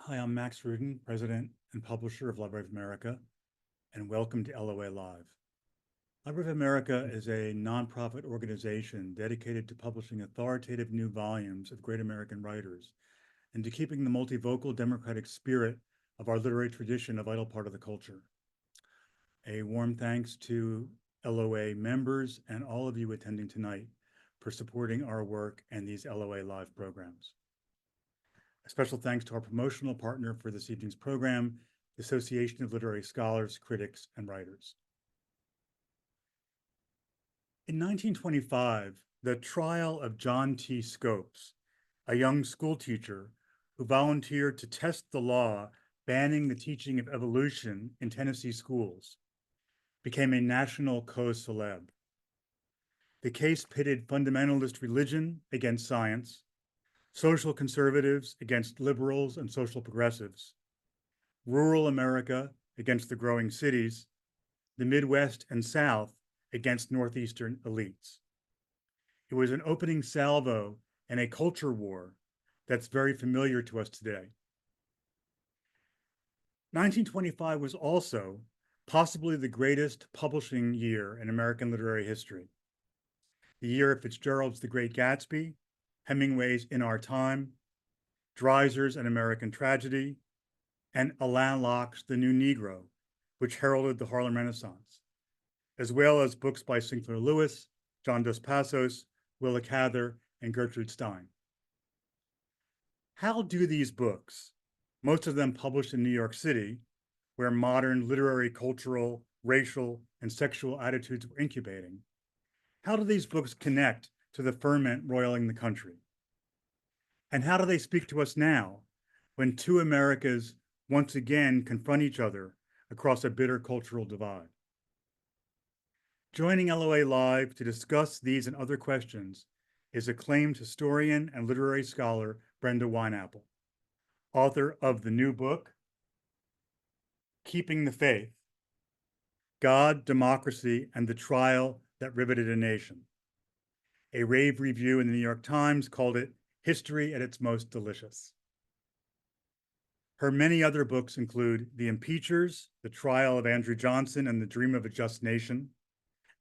Hi, I'm Max Rudin, President and Publisher of Library of America, and welcome to LOA Live. Library of America is a nonprofit organization dedicated to publishing authoritative new volumes of great American writers and to keeping the multivocal democratic spirit of our literary tradition a vital part of the culture. A warm thanks to LOA members and all of you attending tonight for supporting our work and these LOA Live programs. A special thanks to our promotional partner for this evening's program, the Association of Literary Scholars, Critics, and Writers. In 1925, the trial of John T. Scopes, a young schoolteacher who volunteered to test the law banning the teaching of evolution in Tennessee schools, became a national cause célèbre. The case pitted fundamentalist religion against science, social conservatives against liberals and social progressives, rural America against the growing cities, the Midwest and South against Northeastern elites. It was an opening salvo in a culture war that's very familiar to us today. 1925 was also possibly the greatest publishing year in American literary history. The year of Fitzgerald's The Great Gatsby, Hemingway's In Our Time, Dreiser's An American Tragedy, and Alain Locke's The New Negro, which heralded the Harlem Renaissance, as well as books by Sinclair Lewis, John Dos Passos, Willa Cather, and Gertrude Stein. How do these books, most of them published in New York City, where modern literary, cultural, racial, and sexual attitudes were incubating, how do these books connect to the ferment roiling the country? And how do they speak to us now, when two Americas once again confront each other across a bitter cultural divide? Joining LOA Live to discuss these and other questions is acclaimed historian and literary scholar Brenda Wineapple, author of the new book, Keeping the Faith: God, Democracy, and the Trial That Riveted a Nation. A rave review in the New York Times called it History at its Most Delicious. Her many other books include The Impeachers, The Trial of Andrew Johnson and the Dream of a Just Nation,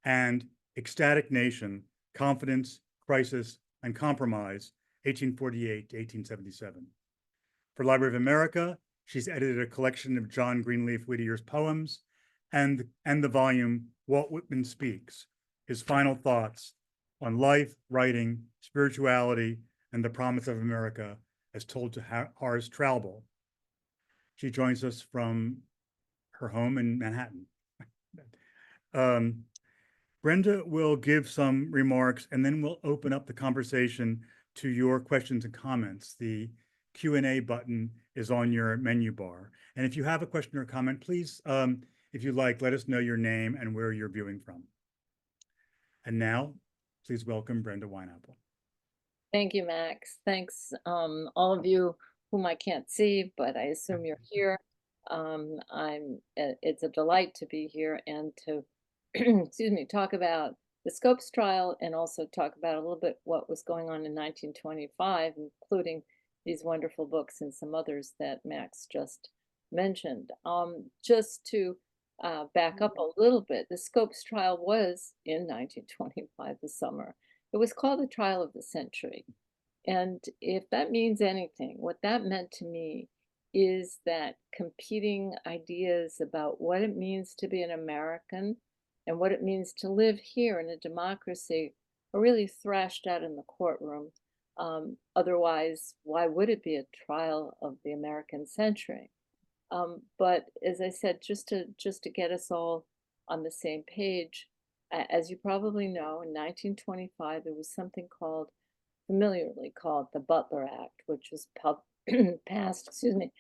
and Ecstatic Nation, Confidence, Crisis, and Compromise, 1848 to 1877. For Library of America, she's edited a collection of John Greenleaf Whittier's poems and the volume Walt Whitman Speaks, his final thoughts on life, writing, spirituality, and the promise of America as told to Horace Traubel. She joins us from her home in Manhattan. Brenda will give some remarks, and then we'll open up the conversation to your questions and comments. The Q&A button is on your menu bar. And if you have a question or comment, please, if you like, let us know your name and where you're viewing from. And now, please welcome Brenda Wineapple. Thank you, Max. Thanks, all of you whom I can't see, but I assume you're here. It's a delight to be here and to, excuse me, talk about the Scopes trial and also talk about a little bit what was going on in 1925, including these wonderful books and some others that Max just mentioned. Just to back up a little bit, the Scopes trial was in 1925, the summer. It was called the trial of the century. And if that means anything, what that meant to me is that competing ideas about what it means to be an American and what it means to live here in a democracy are really thrashed out in the courtroom. Otherwise, why would it be a trial of the American century? But as I said, just to get us all on the same page, as you probably know, in 1925 there was something familiarly called the Butler Act, which was passed, excuse me,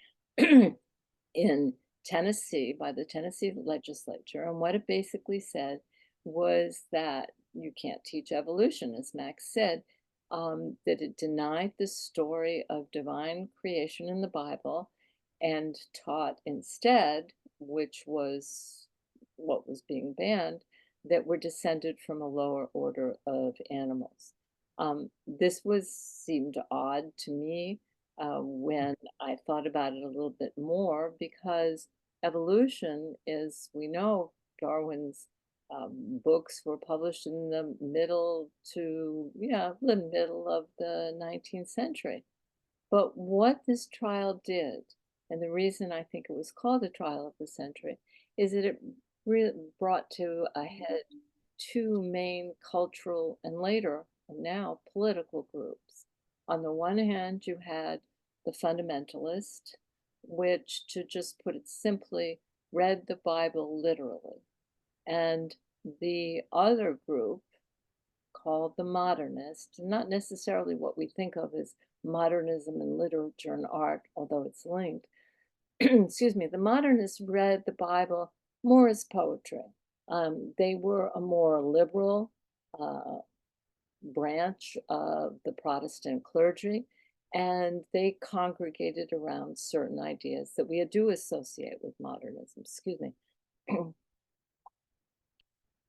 in Tennessee by the Tennessee legislature. And what it basically said was that you can't teach evolution, as Max said, that it denied the story of divine creation in the Bible and taught instead, which was what was being banned, that we're descended from a lower order of animals. This seemed odd to me, when I thought about it a little bit more, because evolution is, we know, Darwin's books were published in the middle to, yeah, the middle of the 19th century. But what this trial did, and the reason I think it was called the trial of the century, is that it really brought to a head two main cultural and later, and now political groups. On the one hand, you had the fundamentalist, which, to just put it simply, read the Bible literally. And the other group, called the modernist, not necessarily what we think of as modernism in literature and art, although it's linked. Excuse me, the modernists read the Bible more as poetry. They were a more liberal uh, branch of the Protestant clergy, and they congregated around certain ideas that we do associate with modernism. Excuse me.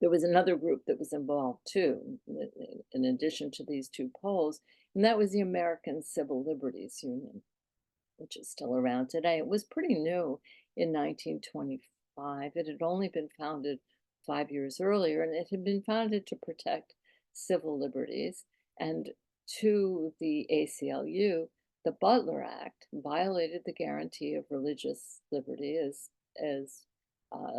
There was another group that was involved too, in addition to these two poles, and that was the American Civil Liberties Union, which is still around today. It was pretty new in 1925. It had only been founded 5 years earlier, and it had been founded to protect civil liberties. And to the ACLU, the Butler Act violated the guarantee of religious liberty as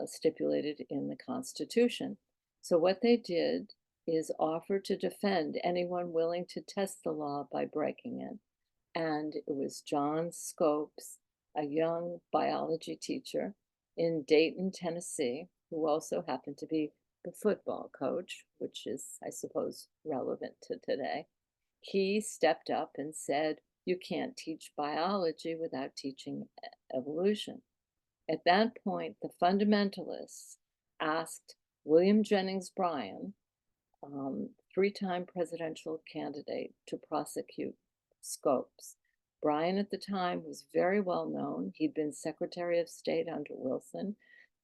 stipulated in the Constitution. So what they did is offer to defend anyone willing to test the law by breaking it. And it was John Scopes, a young biology teacher in Dayton, Tennessee, who also happened to be the football coach, which is, I suppose, relevant to today. He stepped up and said, you can't teach biology without teaching evolution. At that point, the fundamentalists asked William Jennings Bryan, three-time presidential candidate, to prosecute Scopes. Bryan at the time was very well known. He'd been Secretary of State under Wilson,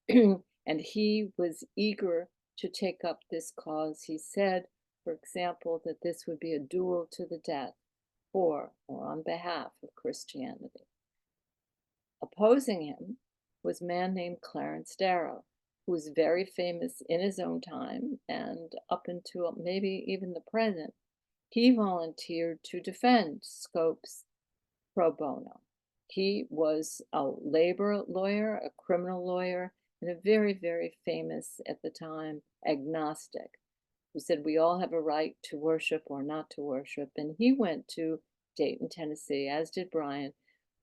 and he was eager to take up this cause. He said, for example, that this would be a duel to the death for or on behalf of Christianity. Opposing him was a man named Clarence Darrow, who was very famous in his own time and up until maybe even the present. He volunteered to defend Scopes pro bono. He was a labor lawyer, a criminal lawyer, and a very, very famous at the time agnostic, who said we all have a right to worship or not to worship. And he went to Dayton, Tennessee, as did Bryan,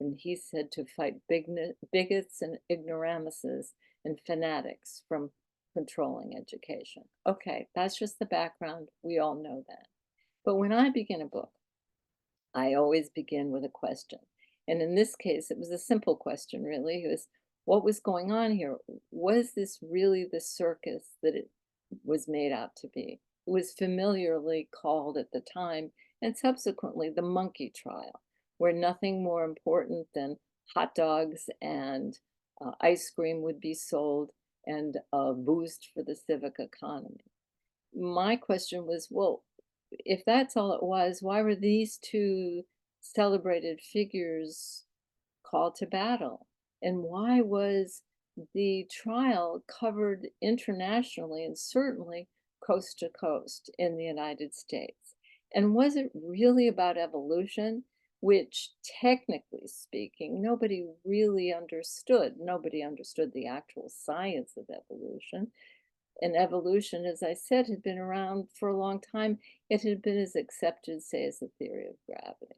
and he said to fight bigots and ignoramuses and fanatics from controlling education. Okay, that's just the background. We all know that. But when I begin a book, I always begin with a question. And in this case, it was a simple question, really. It was, what was going on here? Was this really the circus that it was made out to be? It was familiarly called at the time and subsequently the monkey trial, where nothing more important than hot dogs and ice cream would be sold and a boost for the civic economy. My question was, well, if that's all it was, why were these two celebrated figures called to battle? And why was the trial covered internationally and certainly coast to coast in the United States? And was it really about evolution, which technically speaking, nobody really understood? Nobody understood the actual science of evolution. And evolution, as I said, had been around for a long time. It had been as accepted, say, as the theory of gravity.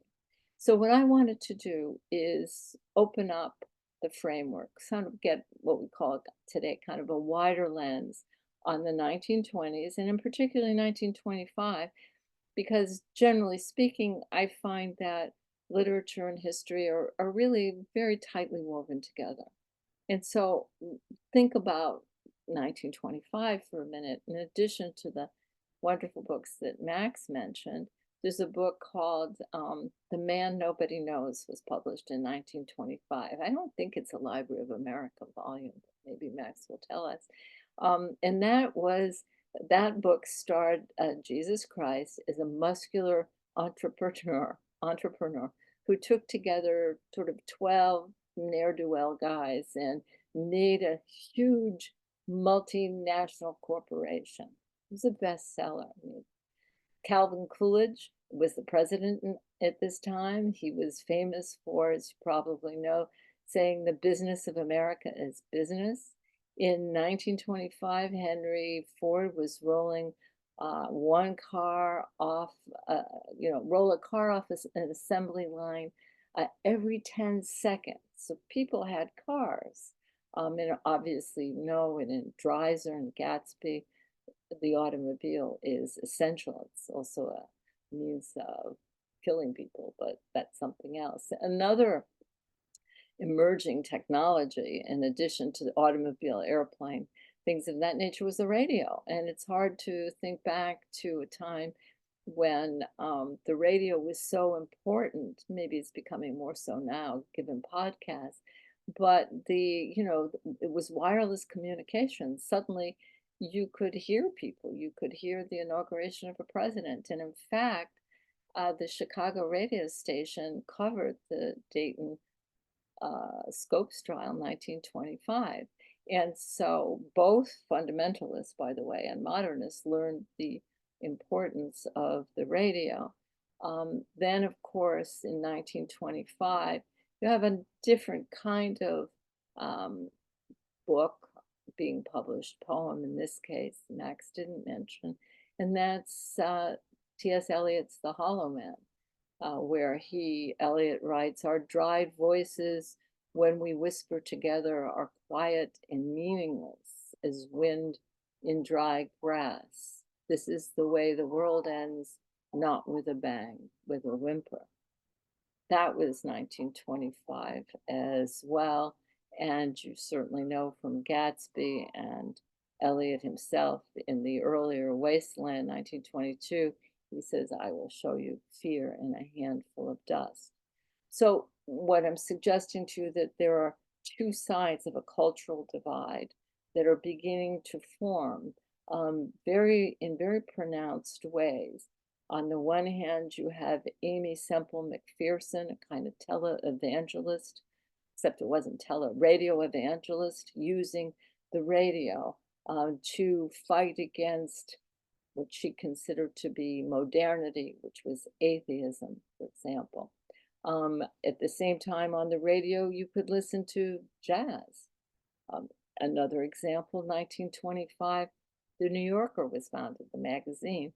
So what I wanted to do is open up the framework, kind of get what we call today kind of a wider lens on the 1920s, and in particular 1925, because generally speaking, I find that literature and history are really very tightly woven together. And so think about 1925 for a minute. In addition to the wonderful books that Max mentioned, there's a book called The Man Nobody Knows, was published in 1925. I don't think it's a Library of America volume, but maybe Max will tell us. And that book starred Jesus Christ as a muscular entrepreneur who took together sort of 12 ne'er-do-well guys and made a huge multinational corporation. It was a bestseller. I mean, Calvin Coolidge was the president at this time. He was famous for, as you probably know, saying the business of America is business. In 1925, Henry Ford was rolling one car off, roll a car off an assembly line every 10 seconds. So people had cars. And obviously, and in Dreiser and Gatsby, the automobile is essential. It's also a means of killing people, but that's something else. Another emerging technology, in addition to the automobile, airplane, things of that nature, was the radio. And it's hard to think back to a time when the radio was so important. Maybe it's becoming more so now, given podcasts. But it was wireless communication. Suddenly, you could hear people. You could hear the inauguration of a president. And in fact, the Chicago radio station covered the Dayton Scopes trial in 1925. And so both fundamentalists, by the way, and modernists learned the importance of the radio. Then, of course, in 1925, you have a different kind of book being published, poem in this case, Max didn't mention, and that's T.S. Eliot's The Hollow Man, where Eliot writes, "Our dried voices, when we whisper together, are quiet and meaningless as wind in dry grass. This is the way the world ends, not with a bang, with a whimper." That was 1925 as well. And you certainly know from Gatsby and Eliot himself in the earlier Wasteland, 1922, he says, "I will show you fear in a handful of dust." So what I'm suggesting to you, that there are two sides of a cultural divide that are beginning to form in very pronounced ways. On the one hand, you have Amy Semple McPherson, a kind of televangelist, except it wasn't radio evangelist, using the radio to fight against what she considered to be modernity, which was atheism, for example. At the same time, on the radio, you could listen to jazz. Another example, 1925, The New Yorker was founded, the magazine.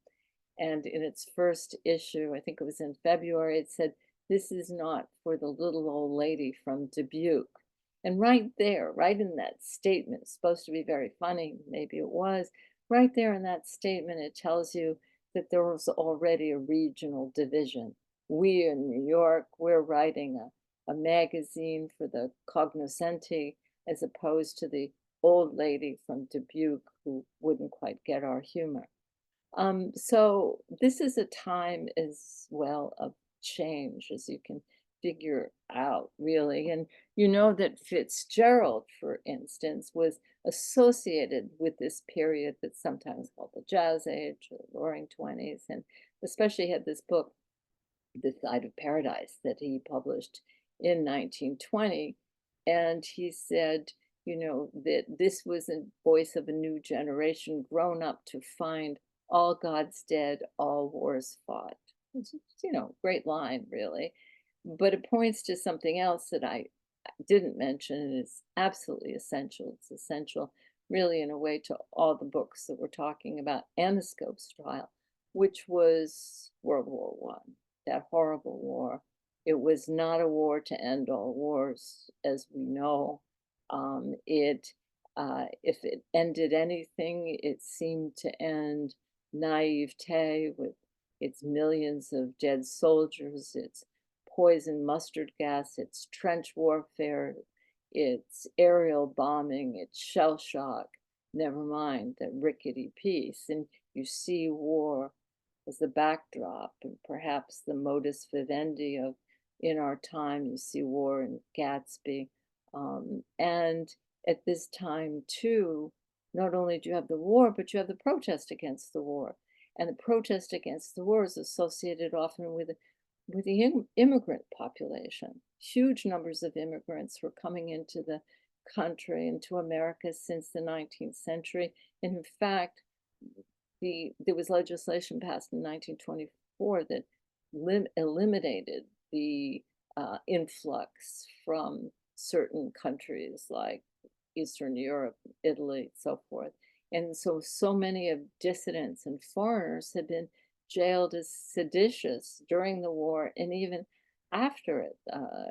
And in its first issue, I think it was in February, it said, "This is not for the little old lady from Dubuque." And right there, right in that statement, it's supposed to be very funny, maybe it was, right there in that statement, it tells you that there was already a regional division. We in New York, we're writing a magazine for the cognoscenti, as opposed to the old lady from Dubuque who wouldn't quite get our humor. So this is a time as well of change, as you can figure out, really. And you know that Fitzgerald, for instance, was associated with this period that's sometimes called the Jazz Age or the Roaring Twenties, and especially had this book, This Side of Paradise, that he published in 1920. And he said, that this was a voice of a new generation grown up to find all God's dead, all wars fought. It's, great line, really. But it points to something else that I didn't mention, and it's absolutely essential. It's essential, really, in a way, to all the books that we're talking about, and the Scopes trial, which was World War I, that horrible war. It was not a war to end all wars, as we know. If it ended anything, it seemed to end naivete with its millions of dead soldiers, its poison mustard gas, its trench warfare, its aerial bombing, its shell shock, never mind the rickety peace. And you see war as the backdrop and perhaps the modus vivendi of in our time. You see war in Gatsby. And at this time, too, not only do you have the war, but you have the protest against the war. And the protest against the war is associated often with with the immigrant population. Huge numbers of immigrants were coming into the country, into America since the 19th century. And in fact, there was legislation passed in 1924 that eliminated the influx from certain countries like Eastern Europe, Italy, so forth. And so many of dissidents and foreigners had been jailed as seditious during the war and even after it.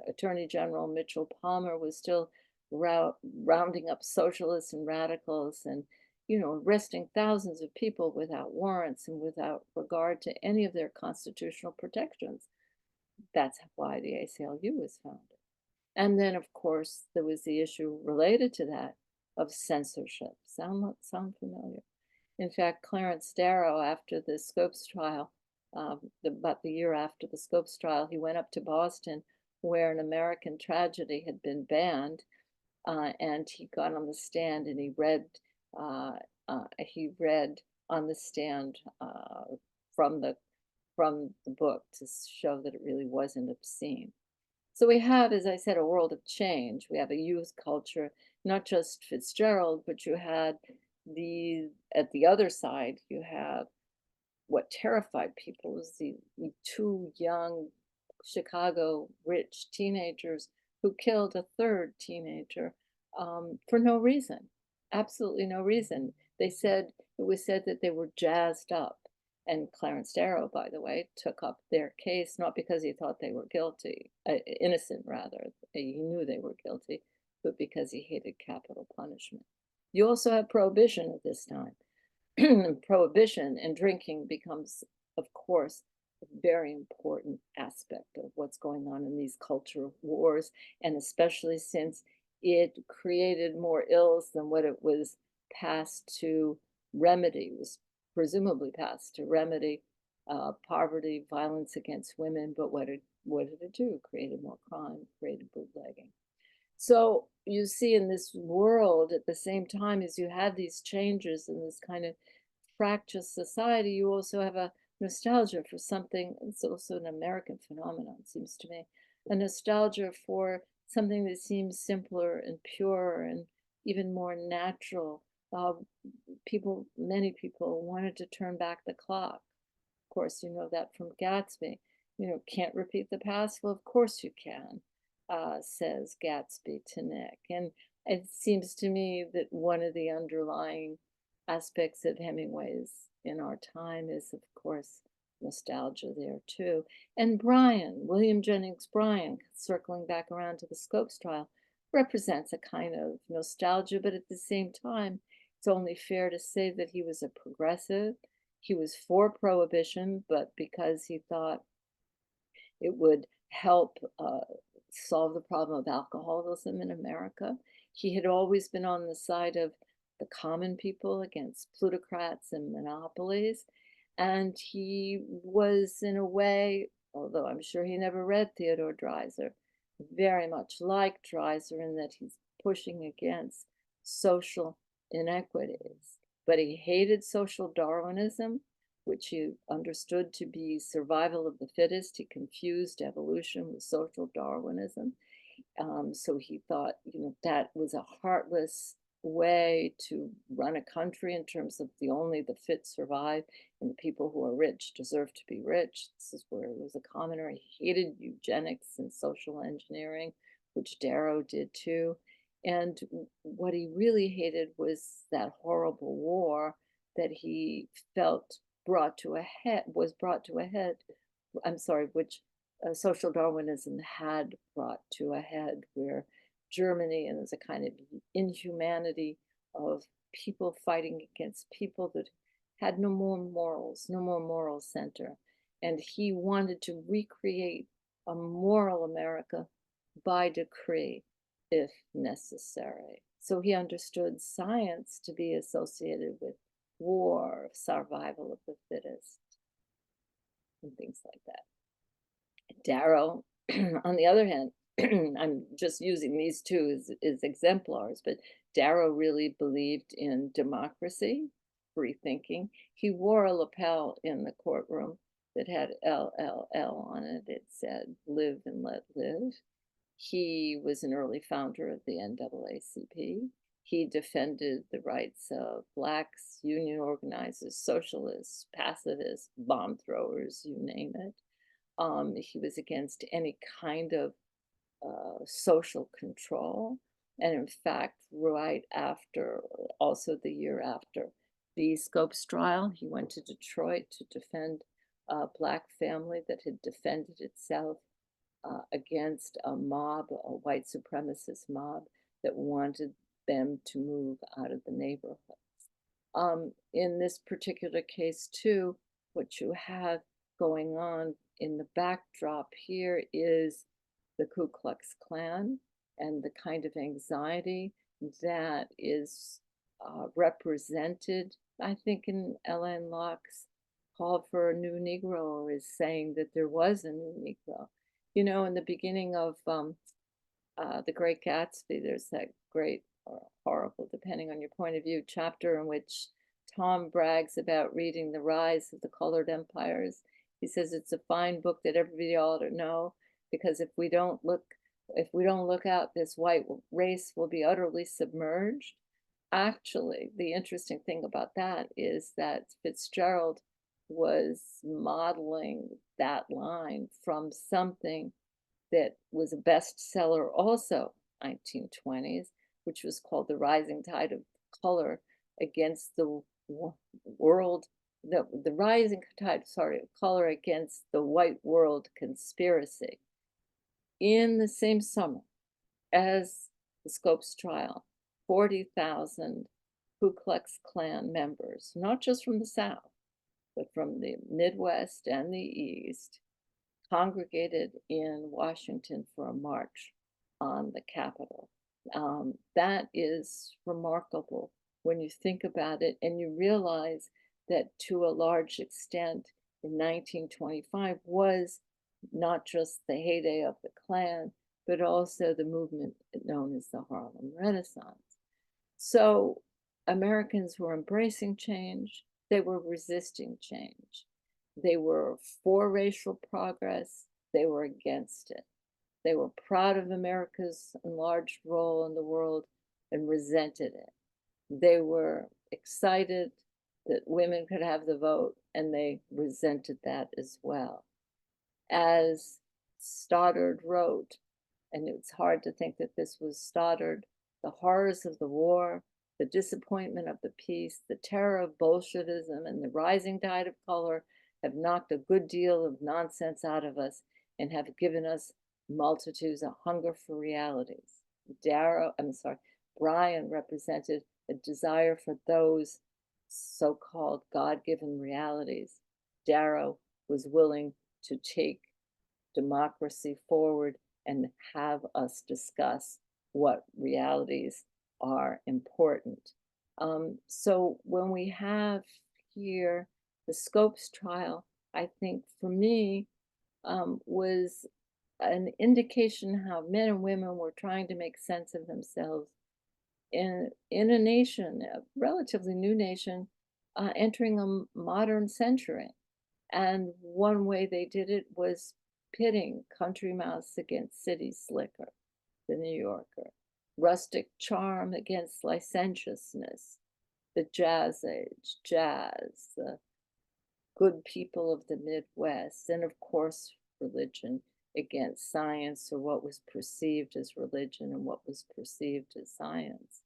Attorney General Mitchell Palmer was still rounding up socialists and radicals and, arresting thousands of people without warrants and without regard to any of their constitutional protections. That's why the ACLU was founded. And then, of course, there was the issue related to that of censorship. Sound familiar? In fact, Clarence Darrow, after the Scopes trial, about the year after the Scopes trial, he went up to Boston, where an American tragedy had been banned, and he got on the stand and he read on the stand from the book to show that it really wasn't obscene. So we have, as I said, a world of change. We have a youth culture, not just Fitzgerald, but you had at the other side, you have what terrified people was the two young Chicago rich teenagers who killed a third teenager for no reason, absolutely no reason. It was said that they were jazzed up. And Clarence Darrow, by the way, took up their case, not because he thought they were guilty, innocent rather, he knew they were guilty, but because he hated capital punishment. You also have prohibition at this time. Prohibition and drinking becomes, of course, a very important aspect of what's going on in these cultural wars, and especially since it created more ills than what it was passed to remedy, was presumably passed to remedy poverty, violence against women. But what did it do? It created more crime, created bootlegging. So you see in this world, at the same time as you have these changes in this kind of fractious society, you also have a nostalgia for something. It's also an American phenomenon, it seems to me, a nostalgia for something that seems simpler and purer and even more natural. Many people wanted to turn back the clock. Of course, you know that from Gatsby. Can't repeat the past? Well, of course you can, says Gatsby to Nick. And it seems to me that one of the underlying aspects of Hemingway's in our time is, of course, nostalgia there too. And William Jennings Bryan, circling back around to the Scopes trial, represents a kind of nostalgia, but at the same time, it's only fair to say that he was a progressive. He was for prohibition, but because he thought it would help solve the problem of alcoholism in America. He had always been on the side of the common people against plutocrats and monopolies. And he was, in a way, although I'm sure he never read Theodore Dreiser, very much like Dreiser in that he's pushing against social inequities. But he hated social Darwinism, which he understood to be survival of the fittest. He confused evolution with social Darwinism. So he thought, that was a heartless way to run a country in terms of only the fit survive and the people who are rich deserve to be rich. This is where he was a commoner. He hated eugenics and social engineering, which Darrow did too. And what he really hated was that horrible war that he felt was brought to a head, which social Darwinism had brought to a head, where Germany, and there's a kind of inhumanity of people fighting against people that had no more morals, no more moral center. And he wanted to recreate a moral America by decree, if necessary. So he understood science to be associated with war, survival of the fittest, and things like that. Darrow, on the other hand, I'm just using these two as exemplars, but Darrow really believed in democracy, free thinking. He wore a lapel in the courtroom that had LLL on it. It said live and let live. He was an early founder of the NAACP. He defended the rights of Blacks, union organizers, socialists, pacifists, bomb throwers, you name it. He was against any kind of social control. And in fact, right after, also the year after the Scopes trial, he went to Detroit to defend a Black family that had defended itself against a mob, a white supremacist mob that wanted them to move out of the neighborhood. In this particular case, too, what you have going on in the backdrop here is the Ku Klux Klan and the kind of anxiety that is represented, I think, in Alain Locke's call for a new Negro, or is saying that there was a new Negro. You know, in the beginning of The Great Gatsby, there's that great or horrible, depending on your point of view, chapter in which Tom brags about reading The Rise of the Colored Empires. He says it's a fine book that everybody ought to know, because if we don't look out, this white race will be utterly submerged. Actually, the interesting thing about that is that Fitzgerald was modeling that line from something that was a bestseller also 1920s, which was called The Rising Tide of Color against the world, the rising tide, sorry, of color against the white world conspiracy. In the same summer as the Scopes trial, 40,000 Ku Klux Klan members, not just from the South, but from the Midwest and the East, congregated in Washington for a march on the Capitol. That is remarkable when you think about it, and you realize that to a large extent in 1925 was not just the heyday of the Klan, but also the movement known as the Harlem Renaissance. So Americans were embracing change, they were resisting change. They were for racial progress, they were against it. They were proud of America's enlarged role in the world and resented it. They were excited that women could have the vote, and they resented that as well. As Stoddard wrote, and it's hard to think that this was Stoddard, the horrors of the war, the disappointment of the peace, the terror of Bolshevism, and the rising tide of color have knocked a good deal of nonsense out of us and have given us multitudes a hunger for realities. Brian represented a desire for those so-called God-given realities. Darrow was willing to take democracy forward and have us discuss what realities are important. So when we have here the Scopes trial, I think for me was an indication how men and women were trying to make sense of themselves in a nation, a relatively new nation, entering a modern century. And one way they did it was pitting country mouse against city slicker, the New Yorker, rustic charm against licentiousness, the jazz age, jazz, the good people of the Midwest, and of course, religion against science, or what was perceived as religion and what was perceived as science.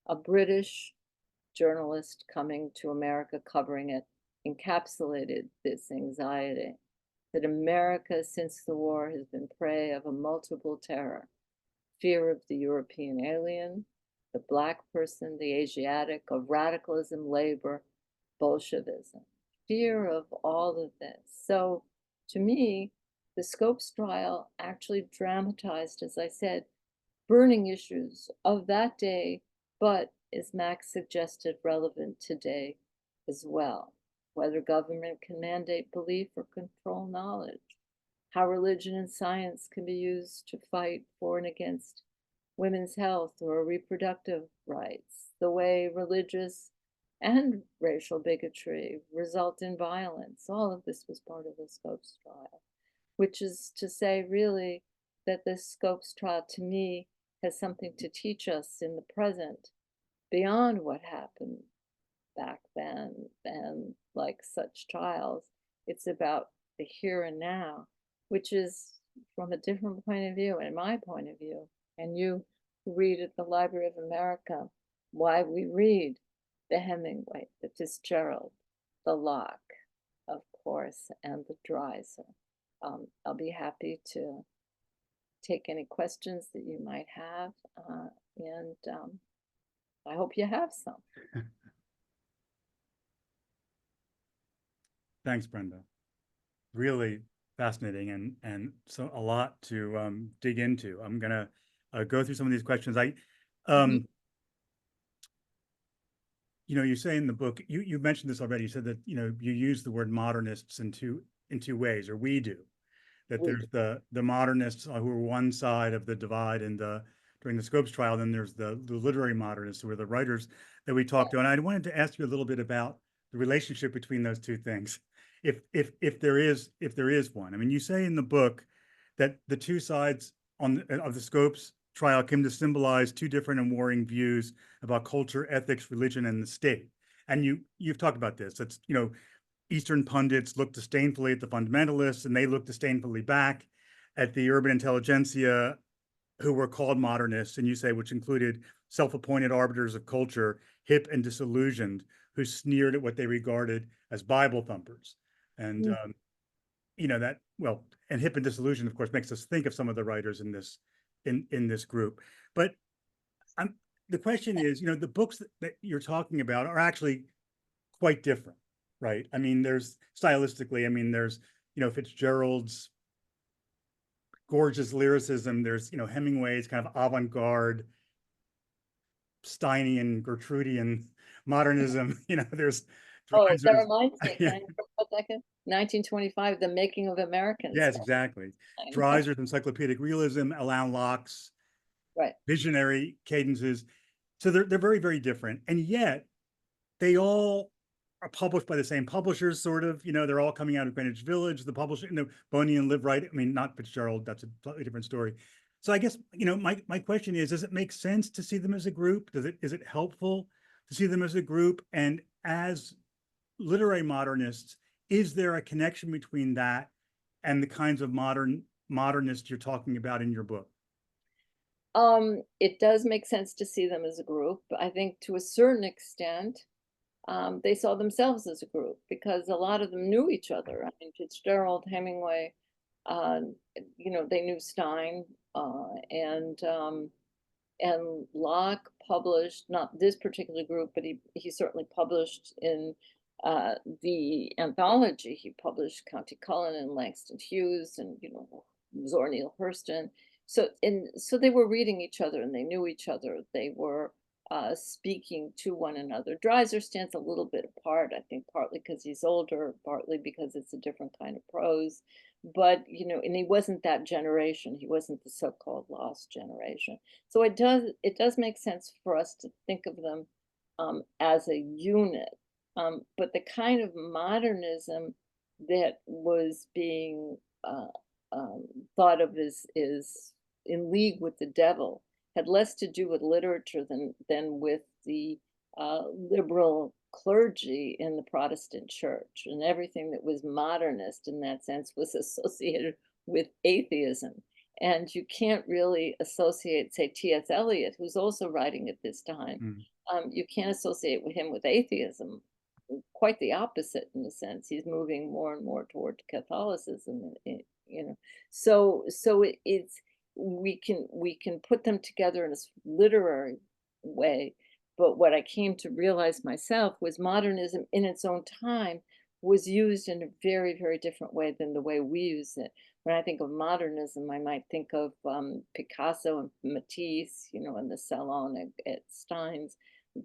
A British journalist coming to America covering it encapsulated this anxiety that America since the war has been prey of a multiple terror: fear of the European alien, the Black person, the Asiatic, of radicalism, labor, Bolshevism, fear of all of this. So to me, the Scopes trial actually dramatized, as I said, burning issues of that day, but as Max suggested, relevant today as well. Whether government can mandate belief or control knowledge, how religion and science can be used to fight for and against women's health or reproductive rights, the way religious and racial bigotry result in violence. All of this was part of the Scopes trial, which is to say, really, that the Scopes trial to me has something to teach us in the present beyond what happened back then and like such trials. It's about the here and now, which is from a different point of view and my point of view. And you who read at the Library of America, why we read the Hemingway, the Fitzgerald, the Locke, of course, and the Dreiser. I'll be happy to take any questions that you might have, and I hope you have some. Thanks, Brenda. Really fascinating and so a lot to dig into. I'm gonna go through some of these questions. You say in the book, you mentioned this already. You said that you use the word modernists in two ways, or we do. That there's the modernists who are one side of the divide in during the Scopes trial. Then there's the literary modernists, who are the writers that we talked to. And I wanted to ask you a little bit about the relationship between those two things, if there is one. I mean, you say in the book that the two sides of the Scopes trial came to symbolize two different and warring views about culture, ethics, religion, and the state. And you've talked about this. That's Eastern pundits looked disdainfully at the fundamentalists, and they looked disdainfully back at the urban intelligentsia, who were called modernists, and you say, which included self-appointed arbiters of culture, hip and disillusioned, who sneered at what they regarded as Bible thumpers. And and hip and disillusioned, of course, makes us think of some of the writers in this group. But the question is, the books that you're talking about are actually quite different, right? I mean, there's stylistically, there's Fitzgerald's gorgeous lyricism. There's Hemingway's kind of avant-garde Steinian Gertrudian modernism. There's Oh, that Dreiser's. reminds me, Yeah. can I interrupt for a second? 1925, The Making of Americans. Yes, exactly. Dreiser's encyclopedic realism, Alain Locke's Right. visionary cadences. So they're very, very different. And yet they all are published by the same publishers, sort of. They're all coming out of Greenwich Village. The publisher, Boney and Live Right. I mean, not Fitzgerald. That's a slightly different story. So I guess, my question is, does it make sense to see them as a group? Is it helpful to see them as a group? And as literary modernists, is there a connection between that and the kinds of modernists you're talking about in your book? It does make sense to see them as a group. I think to a certain extent, they saw themselves as a group because a lot of them knew each other. I mean, Fitzgerald, Hemingway, uh, they knew Stein, and Locke published, not this particular group, but he certainly published in the anthology. He published County Cullen and Langston Hughes and Zora Neale Hurston. So they were reading each other and they knew each other. They were speaking to one another. Dreiser stands a little bit apart, I think, partly because he's older, partly because it's a different kind of prose. But and he wasn't that generation. He wasn't the so-called lost generation. So it does make sense for us to think of them as a unit. But the kind of modernism that was being thought of as is in league with the devil had less to do with literature than with the liberal clergy in the Protestant church, and everything that was modernist in that sense was associated with atheism. And you can't really associate, say, T.S. Eliot, who's also writing at this time. You can't associate him with atheism. Quite the opposite, in a sense. He's moving more and more toward Catholicism. So it's we can put them together in a literary way. But what I came to realize myself was modernism in its own time was used in a very, very different way than the way we use it. When I think of modernism, I might think of Picasso and Matisse, in the Salon at Stein's,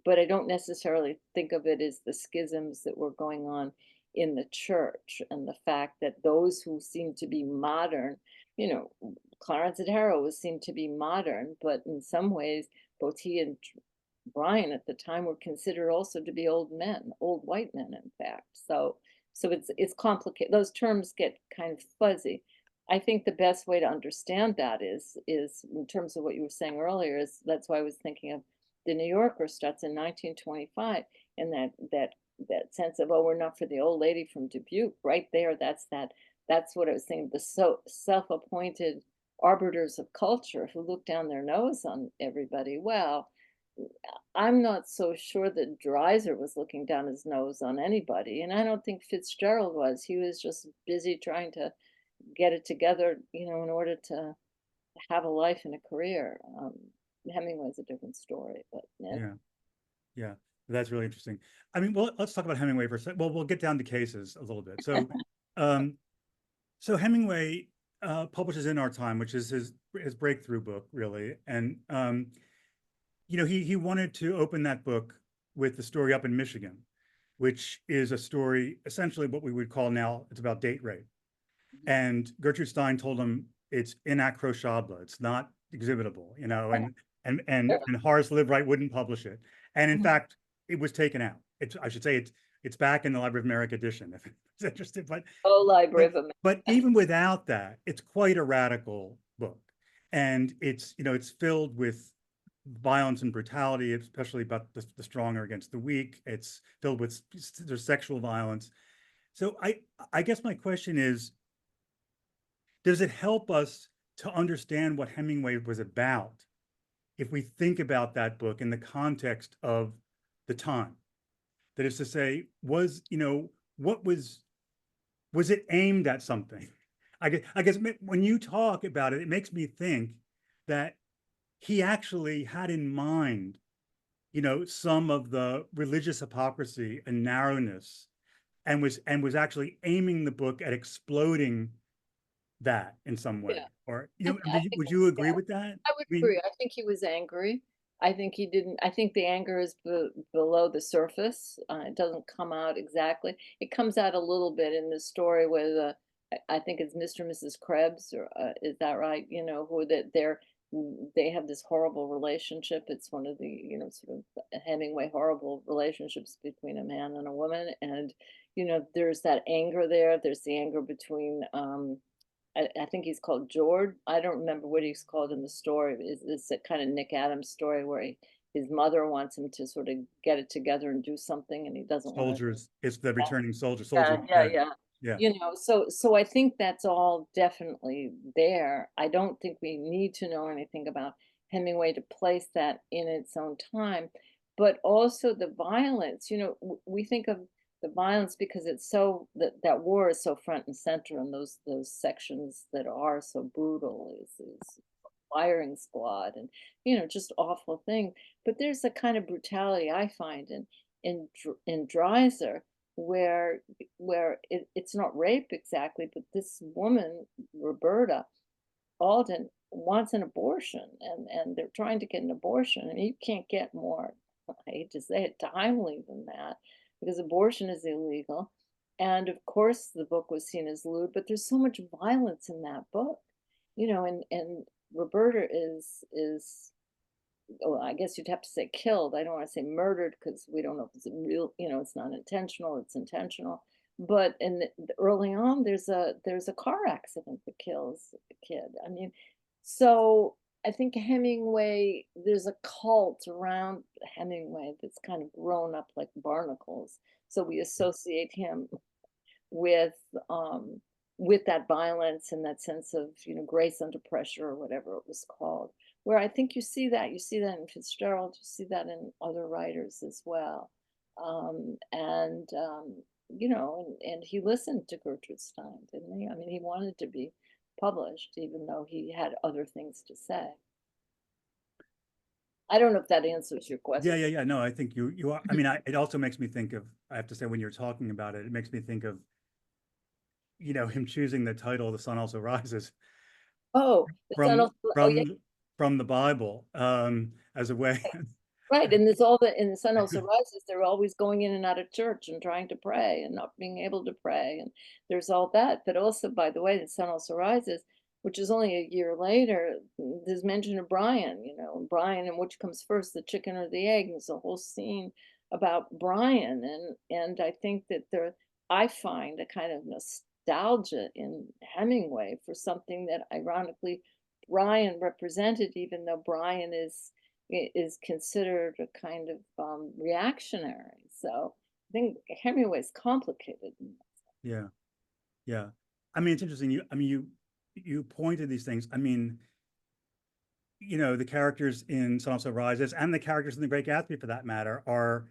but I don't necessarily think of it as the schisms that were going on in the church and the fact that those who seem to be modern, Clarence Darrow seemed to be modern, but in some ways, both he and Bryan at the time were considered also to be old men, old white men, in fact. So it's complicated. Those terms get kind of fuzzy. I think the best way to understand that is in terms of what you were saying earlier, is that's why I was thinking of the New Yorker starts in 1925, and that sense of, oh, we're not for the old lady from Dubuque, right there. That's what I was saying. The self-appointed arbiters of culture who look down their nose on everybody. Well, I'm not so sure that Dreiser was looking down his nose on anybody, and I don't think Fitzgerald was. He was just busy trying to get it together, in order to have a life and a career. Hemingway's a different story, but yeah. Yeah, yeah, that's really interesting. I mean, well, let's talk about Hemingway for a second. Well, we'll get down to cases a little bit. So, um, so Hemingway publishes In Our Time, which is his breakthrough book, really, and he wanted to open that book with the story Up in Michigan, which is a story essentially what we would call now, it's about date rape. And Gertrude Stein told him it's inaccrochable, it's not exhibitable, and Horace Liveright wouldn't publish it. And in fact, it was taken out. I should say it's back in the Library of America edition if it's interested. Oh, Library of America. But even without that, it's quite a radical book. And it's filled with violence and brutality, especially about the strong are against the weak. It's filled with there's sexual violence. So I guess my question is, does it help us to understand what Hemingway was about if we think about that book in the context of the time? That is to say, was it aimed at something? I guess when you talk about it, it makes me think that he actually had in mind, some of the religious hypocrisy and narrowness, and was actually aiming the book at exploding that in some way. Yeah. Or I think would you agree with that? I would agree. I think he was angry. I think he didn't. I think the anger is below the surface. It doesn't come out exactly. It comes out a little bit in the story where I think it's Mr. and Mrs. Krebs, or is that right? Who they have this horrible relationship. It's one of the, sort of Hemingway horrible relationships between a man and a woman. And, there's that anger there. There's the anger between, I think he's called George. I don't remember what he's called in the story. It's a kind of Nick Adams story where his mother wants him to sort of get it together and do something, and he doesn't want to. Soldiers, it's the returning soldier. Yeah, yeah, yeah. Yeah. So I think that's all definitely there. I don't think we need to know anything about Hemingway to place that in its own time, but also the violence. We think of the violence because it's so that war is so front and center, and those sections that are so brutal is firing squad, and just awful thing. But there's a kind of brutality I find in Dreiser, where it's not rape exactly, but this woman, Roberta Alden, wants an abortion, and they're trying to get an abortion, and you can't get more, I hate to say it, timely than that, because abortion is illegal. And of course the book was seen as lewd, but there's so much violence in that book, and Roberta is well, I guess you'd have to say killed. I don't want to say murdered because we don't know if it's real, it's not intentional, it's intentional. But early on, there's a car accident that kills the kid. I mean, so I think Hemingway, there's a cult around Hemingway that's kind of grown up like barnacles. So we associate him with um with that violence and that sense of, grace under pressure, or whatever it was called, where I think you see that in Fitzgerald, you see that in other writers as well. And and he listened to Gertrude Stein, didn't he? I mean, he wanted to be published even though he had other things to say. I don't know if that answers your question. Yeah. No, I think you are. I mean, it also makes me think of, I have to say, when you're talking about it, it makes me think of, him choosing the title "The Sun Also Rises" Oh, the sun from also, oh yeah, from the Bible, as a way. right. And there's all the in the sun also rises. They're always going in and out of church and trying to pray and not being able to pray. And there's all that. But also, by the way, the sun also rises. which is only a year later, there's mention of Brian, you know, Brian and which comes first, the chicken or the egg. There's a whole scene about Brian, and I think that I find a kind of nostalgia in Hemingway for something that ironically Brian represented, even though Brian is considered a kind of reactionary. So I think Hemingway's complicated. Yeah. Yeah. I mean, it's interesting. You pointed these things. I mean, you know, the characters in Sun Also Rises and the characters in The Great Gatsby, for that matter, are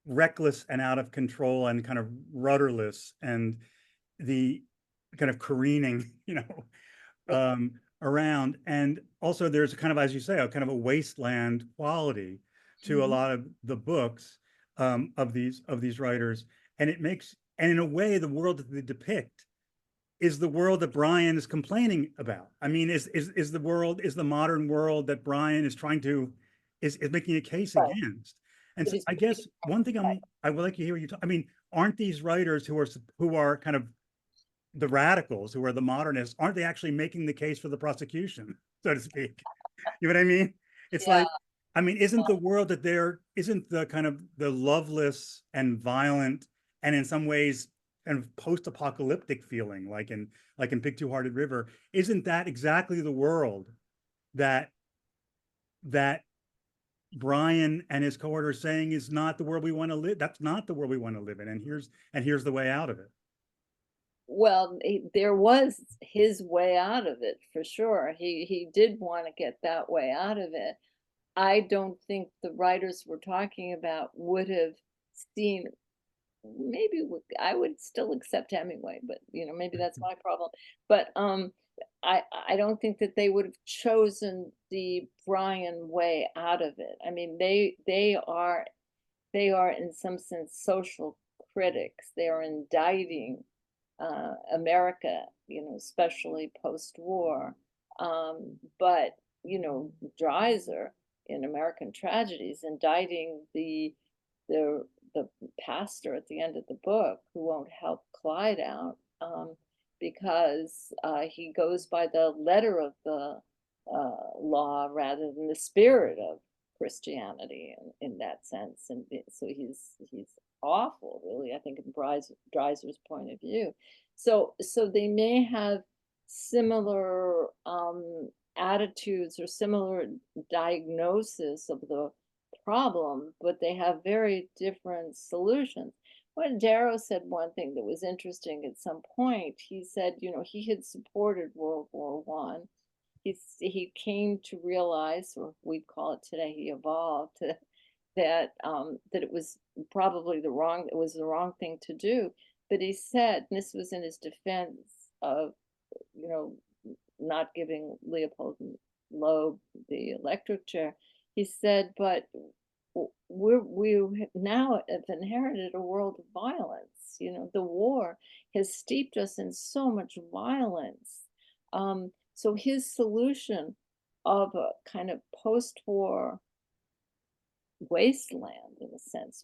reckless and out of control and kind of rudderless, and the kind of careening, around. And also, there's kind of, as you say, a kind of a wasteland quality to a Mhm. lot of the books of these writers, and and in a way, the world that they depict is the world that Brian is complaining about. I mean, is the modern world that Brian is trying to is making a case Right. against. And It so is I guess one thing I would like to hear you talk. I mean, aren't these writers who are kind of the radicals, who are the modernists, aren't they actually making the case for the prosecution, so to speak? You know what I mean? It's yeah. like, I mean, isn't the world that isn't the kind of the loveless and violent and in some ways kind of post-apocalyptic feeling, like in Big Two-Hearted River, isn't that exactly the world that that Brian and his cohort are saying is not the world we want to live? That's not the world we want to live in, and here's the way out of it. Well, there was his way out of it for sure. He did want to get that way out of it. I don't think the writers we're talking about would have seen. Maybe I would still accept Hemingway, but you know, maybe that's my problem. But I don't think that they would have chosen the Brian way out of it. I mean, they are in some sense social critics. They are indicting America, you know, especially post-war. But you know, Dreiser in American Tragedies indicting the the pastor at the end of the book who won't help Clyde out because he goes by the letter of the law rather than the spirit of Christianity in that sense, and so he's awful, really. I think in Dreiser's point of view. So they may have similar attitudes or similar diagnosis of the problem, but they have very different solutions. When Darrow said one thing that was interesting at some point, he said, you know, he had supported World War One. He came to realize, or we'd call it today, he evolved that it was probably it was the wrong thing to do. But he said, and this was in his defense of, you know, not giving Leopold Loeb the electric chair. He said, but we now have inherited a world of violence. You know, the war has steeped us in so much violence. So his solution of a kind of post-war wasteland, in a sense,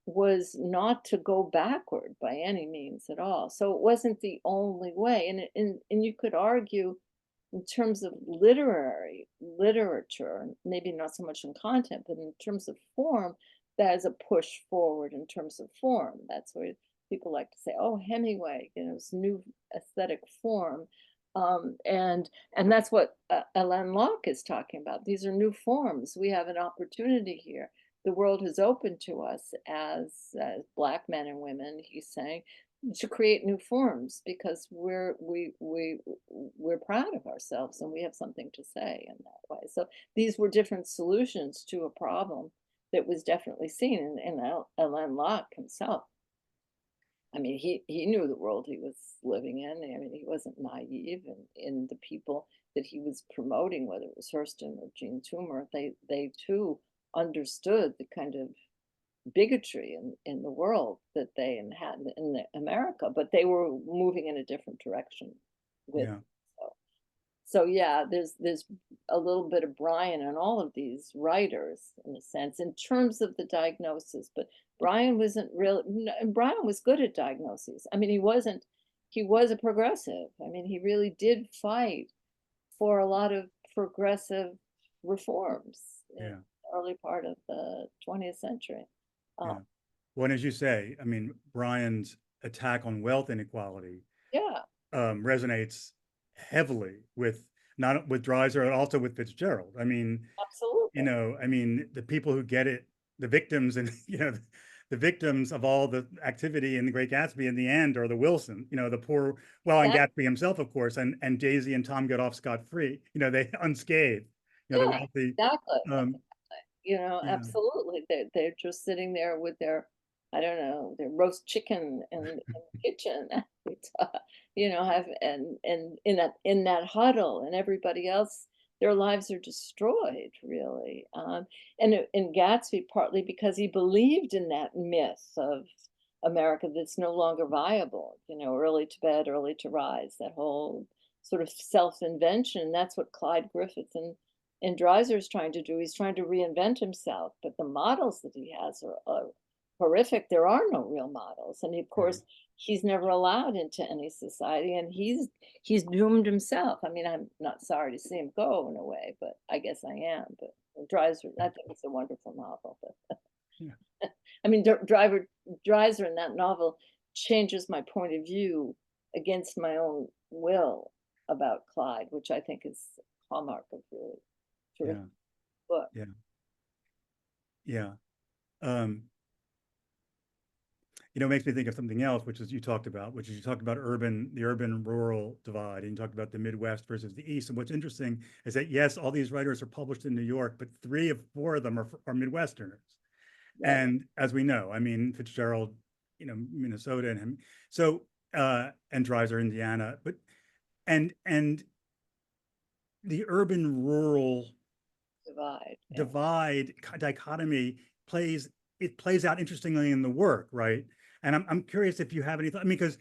was not to go backward by any means at all. So it wasn't the only way, and you could argue in terms of literature, maybe not so much in content, but in terms of form, that is a push forward in terms of form. That's where people like to say, "Oh, Hemingway, you know, it's new aesthetic form," and that's what Alain Locke is talking about. These are new forms. We have an opportunity here. The world has opened to us as Black men and women. He's saying to create new forms because we're proud of ourselves and we have something to say in that way. So these were different solutions to a problem that was definitely seen in Alain Locke himself. I mean, he knew the world he was living in. I mean, he wasn't naive, and in the people that he was promoting, whether it was Hurston or Jean Toomer, they too understood the kind of bigotry in the world that they had in America, but they were moving in a different direction with. Yeah. So, so yeah, there's a little bit of Brian in all of these writers in a sense in terms of the diagnosis, but Brian wasn't really. Brian was good at diagnoses. I mean, he was a progressive. I mean, he really did fight for a lot of progressive reforms in Yeah. the early part of the 20th century. Yeah. Uh, Well, and as you say, I mean, Brian's attack on wealth inequality yeah, resonates heavily with not with Dreiser and also with Fitzgerald. I mean, absolutely. I mean, the people who get it, the victims, and the victims of all the activity in the Great Gatsby in the end are the Wilson, the poor, well, and That, Gatsby himself, of course, and Daisy and Tom get off scot-free. They unscathed. The yeah, wealthy. exactly. Um, yeah, Absolutely. They're just sitting there with their, I don't know, their roast chicken in the kitchen. It's, have and in that huddle, and everybody else, their lives are destroyed, really. And in Gatsby, partly because he believed in that myth of America that's no longer viable. Early to bed, early to rise. That whole sort of self-invention. That's what Clyde Griffith and Dreiser's trying to do. He's trying to reinvent himself, but the models that he has are horrific. There are no real models, and of yeah, course, he's never allowed into any society, and he's doomed himself. I mean, I'm not sorry to see him go in a way, but I guess I am. But Dreiser, I think it's a wonderful novel. But yeah, I mean, Dreiser in that novel changes my point of view against my own will about Clyde, which I think is a hallmark of really terrific yeah, book. yeah, yeah. Um, it makes me think of something else, which is you talked about, the urban rural divide, and you talked about the Midwest versus the East. And what's interesting is that yes, all these writers are published in New York, but 3 of 4 of them are Midwesterners. Right. And as we know, I mean, Fitzgerald, Minnesota, and him, so and Dreiser, Indiana, but and the urban rural Divide. Yeah. divide dichotomy plays out interestingly in the work, right? And I'm curious if you have any thought. I mean, because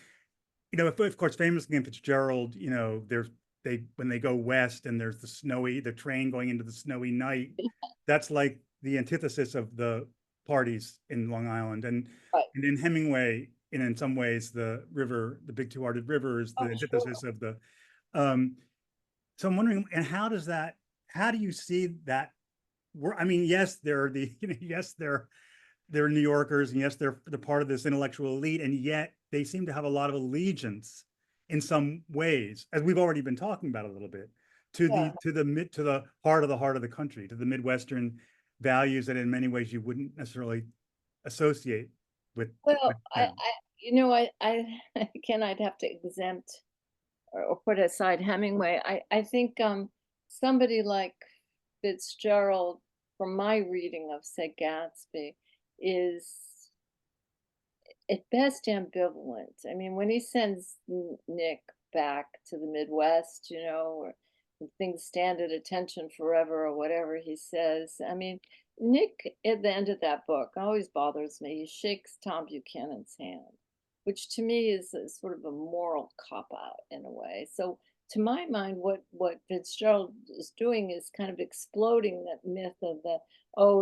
of course, famously in Fitzgerald, there's when they go west and there's the train going into the snowy night. That's like the antithesis of the parties in Long Island, Right. and in Hemingway, and in some ways, the big two-hearted river is the Oh, sure. antithesis of the. Um, so I'm wondering, and how do you see that? I mean, yes, there are yes, they're New Yorkers, and yes, they're part of this intellectual elite, and yet they seem to have a lot of allegiance in some ways, as we've already been talking about a little bit, to Yeah. the heart of the country, to the Midwestern values that in many ways you wouldn't necessarily associate with Well, them. again, I'd have to exempt or put aside Hemingway. I think somebody like Fitzgerald, from my reading of, say, Gatsby, is at best ambivalent. I mean, when he sends Nick back to the Midwest, or things stand at attention forever or whatever he says. I mean, Nick at the end of that book always bothers me. He shakes Tom Buchanan's hand, which to me is sort of a moral cop out in a way. So to my mind, what Fitzgerald is doing is kind of exploding that myth of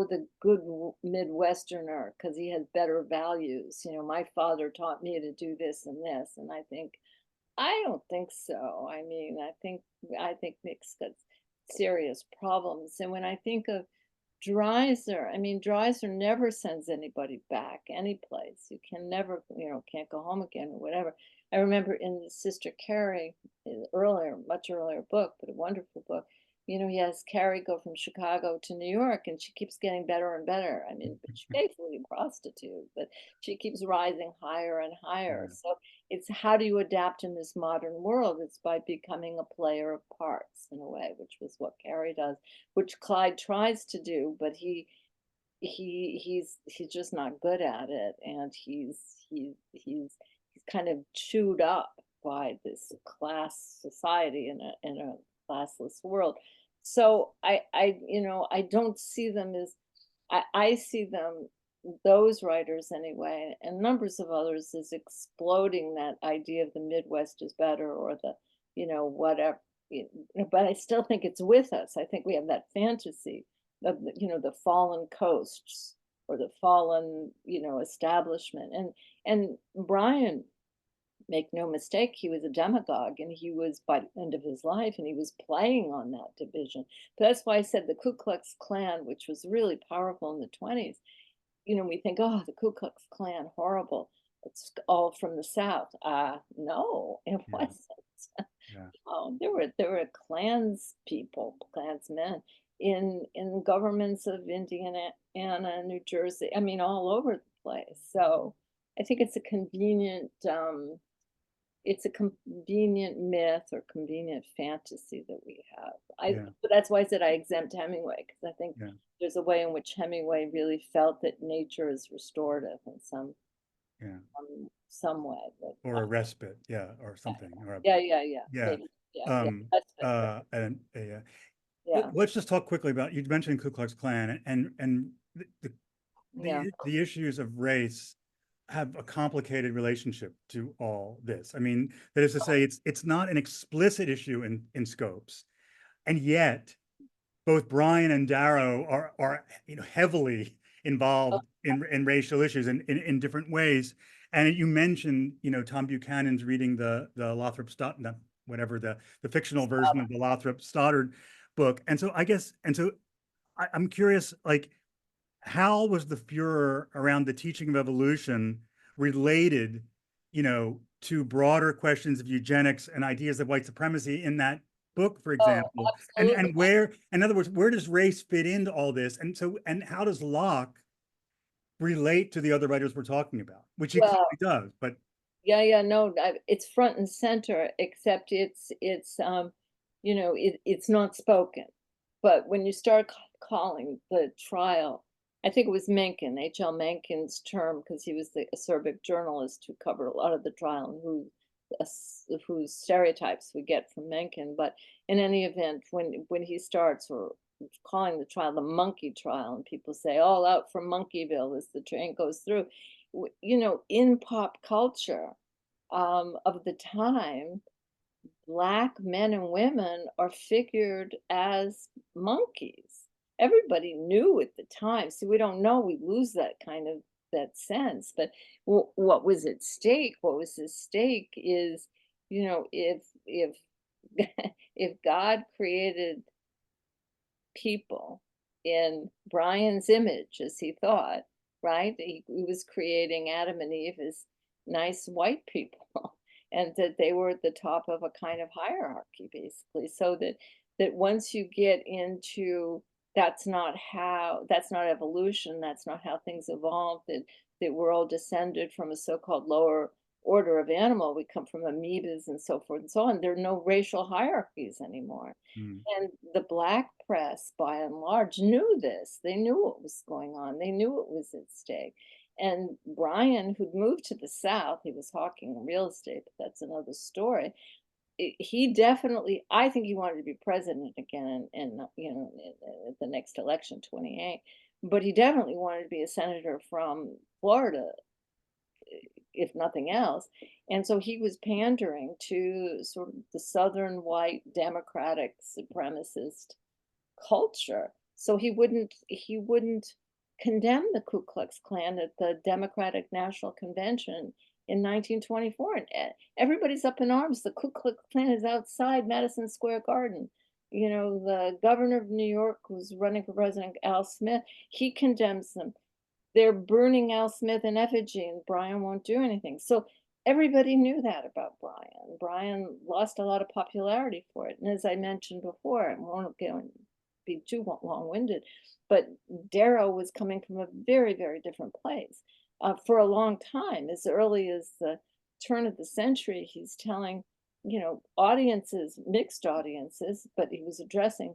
the good Midwesterner because he has better values. My father taught me to do this and this, and I don't think so. I mean, I think Nick's got serious problems. And when I think of Dreiser, I mean, Dreiser never sends anybody back any place. You can never, can't go home again or whatever. I remember in Sister Carrie, much earlier book, but a wonderful book. He has Carrie go from Chicago to New York, and she keeps getting better and better. I mean, but she's basically a prostitute, but she keeps rising higher and higher. Yeah, So it's how do you adapt in this modern world? It's by becoming a player of parts in a way, which was what Carrie does, which Clyde tries to do, but he's just not good at it, and he's kind of chewed up by this class society in a classless world. So I don't see them as I see them, those writers anyway, and numbers of others, as exploding that idea of the Midwest is better, or whatever. But I still think it's with us. I think we have that fantasy of the fallen coasts or the fallen establishment. And Brian make no mistake, he was a demagogue, and he was, by the end of his life, and he was playing on that division. But that's why I said the Ku Klux Klan, which was really powerful in the 20s, we think, oh, the Ku Klux Klan, horrible. It's all from the South. No, it Yeah. wasn't. Yeah. Oh, there were clans people, clansmen in governments of Indiana, New Jersey. I mean, all over the place. So I think it's a convenient myth or convenient fantasy that we have. Yeah. But that's why I said I exempt Hemingway, because I think Yeah. there's a way in which Hemingway really felt that nature is restorative in Yeah. some way. That, Or a respite. Yeah. Or something. Or a, yeah, yeah. maybe, yeah, And yeah. yeah, Let's just talk quickly about, you mentioned Ku Klux Klan, and yeah. the issues of race have a complicated relationship to all this. I mean, that is to say, it's not an explicit issue in Scopes, and yet both Brian and Darrow are heavily involved in racial issues in different ways. And you mentioned Tom Buchanan's reading the Lothrop Stoddard, whatever the fictional version of the Lothrop Stoddard book, and so I'm curious, like, how was the furor around the teaching of evolution related, to broader questions of eugenics and ideas of white supremacy in that book, for Oh, example? absolutely. And where, in other words, where does race fit into all this? And how does Locke relate to the other writers we're talking about? Which he Well, clearly does, but yeah, no, it's front and center, except it's not spoken. But when you start calling the trial, I think it was Mencken, H.L. Mencken's term, because he was the acerbic journalist who covered a lot of the trial and whose stereotypes we get from Mencken. But in any event, when he starts or calling the trial the monkey trial, and people say all out from Monkeyville as the train goes through, in pop culture of the time, Black men and women are figured as monkeys. Everybody knew at the time. So we don't know. We lose that sense. But what was at stake? What was at stake is, if if God created people in Brian's image, as he thought, right? He was creating Adam and Eve as nice white people, and that they were at the top of a kind of hierarchy, basically. So that once you get into that's not evolution, that's not how things evolved, that we're all descended from a so-called lower order of animal. We come from amoebas and so forth and so on. There are no racial hierarchies anymore. mm, And the Black press, by and large, knew this. They knew what was going on. They knew it was at stake. And Brian, who'd moved to the South, he was hawking real estate, but that's another story. He definitely, I think he wanted to be president again, and at the next election, 28. But he definitely wanted to be a senator from Florida, if nothing else. And so he was pandering to sort of the Southern white democratic supremacist culture. So he wouldn't condemn the Ku Klux Klan at the Democratic National Convention in 1924. And everybody's up in arms. The Ku Klux Klan is outside Madison Square Garden. The governor of New York, who's running for president, Al Smith, he condemns them. They're burning Al Smith in effigy, and Brian won't do anything. So everybody knew that about Brian. Brian lost a lot of popularity for it. And as I mentioned before, I won't be too long-winded, but Darrow was coming from a very, very different place. For a long time, as early as the turn of the century, he's telling, audiences, mixed audiences, but he was addressing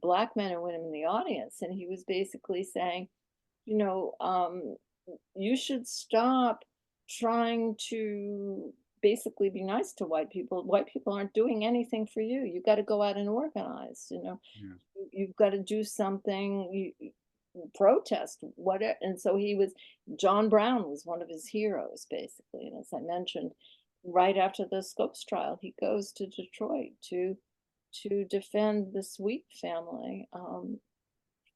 Black men and women in the audience. And he was basically saying, you know, um, you should stop trying to basically be nice to white people. White people aren't doing anything for you. You got to go out and organize. yeah, You've got to do something. Protest whatever. And so John Brown was one of his heroes, basically. And as I mentioned, right after the Scopes trial, he goes to Detroit to defend the Sweet family.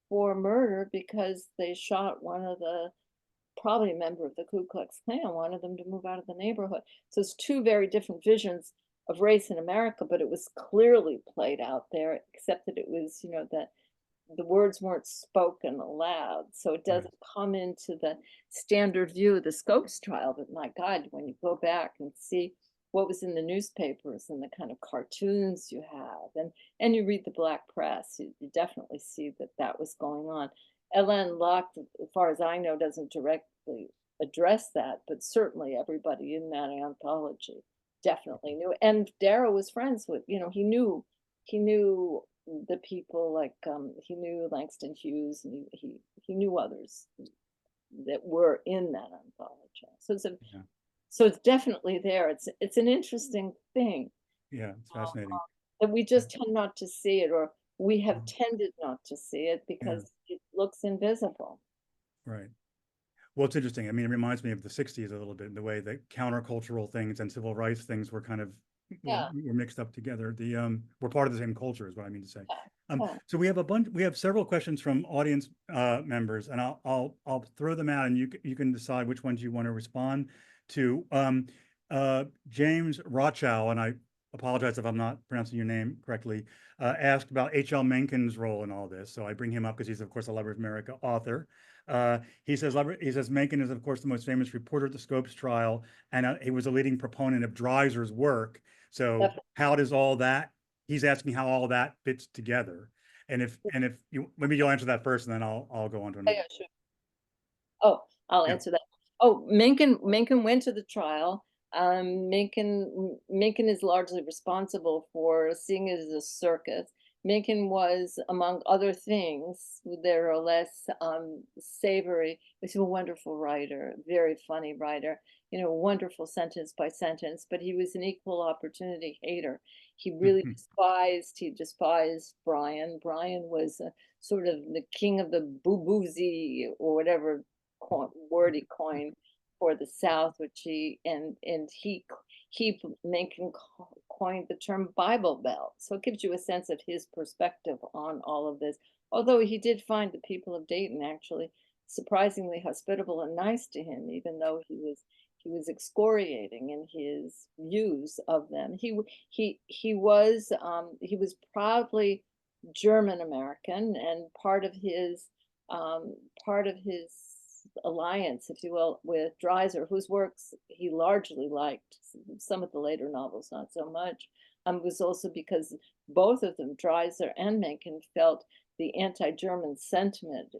For murder because they shot one of the probably a member of the Ku Klux Klan, wanted them to move out of the neighborhood. So it's two very different visions of race in America, but it was clearly played out there, except that it was, that the words weren't spoken aloud. So it Right. doesn't come into the standard view of the Scopes trial. But my God, when you go back and see what was in the newspapers and the kind of cartoons you have, and you read the black press, you definitely see that that was going on. Alain Locke, as far as I know, doesn't directly address that, but certainly everybody in that anthology definitely knew. And Darrow was friends with, he knew the people like he knew Langston Hughes, and he knew others that were in that anthology. Yeah. So it's definitely there. It's an interesting thing Yeah. It's fascinating. that we Yeah. just tend not to see it, or we have Mhm. tended not to see it Yeah. because it looks invisible. Right. Well, it's interesting. I mean, it reminds me of the 60s a little bit, in the way that countercultural things and civil rights things were kind of Yeah, were mixed up together. We're part of the same culture, is what I mean to say. yeah. So we have several questions from audience members, and I'll throw them out, and you can decide which ones you want to respond to. James Rochow, and I apologize if I'm not pronouncing your name correctly, asked about H.L. Mencken's role in all this. So I bring him up because he's, of course, a Lover of America author. He says Mencken is, of course, the most famous reporter at the Scopes trial, and he was a leading proponent of Dreiser's work. So Definitely. how does all that? He's asking how all that fits together. And if you, maybe you'll answer that first, and then I'll go on to Yeah, another. yeah, sure. Oh, I'll Yeah. answer that. Oh, Mencken went to the trial. Mencken is largely responsible for seeing it as a circus. Mencken was, among other things, there are less savory. He's a wonderful writer, very funny writer. Wonderful sentence by sentence. But he was an equal opportunity hater. He despised Brian. Brian was sort of the king of the boo-boozy, or whatever word he coined for the South, which he Mencken coined the term Bible Belt. So it gives you a sense of his perspective on all of this. Although he did find the people of Dayton actually surprisingly hospitable and nice to him, even though he was excoriating in his views of them. He was proudly German American, and um, part of his alliance, if you will, with Dreiser, whose works he largely liked, some of the later novels not so much, was also because both of them, Dreiser and Mencken, felt the anti-German sentiment,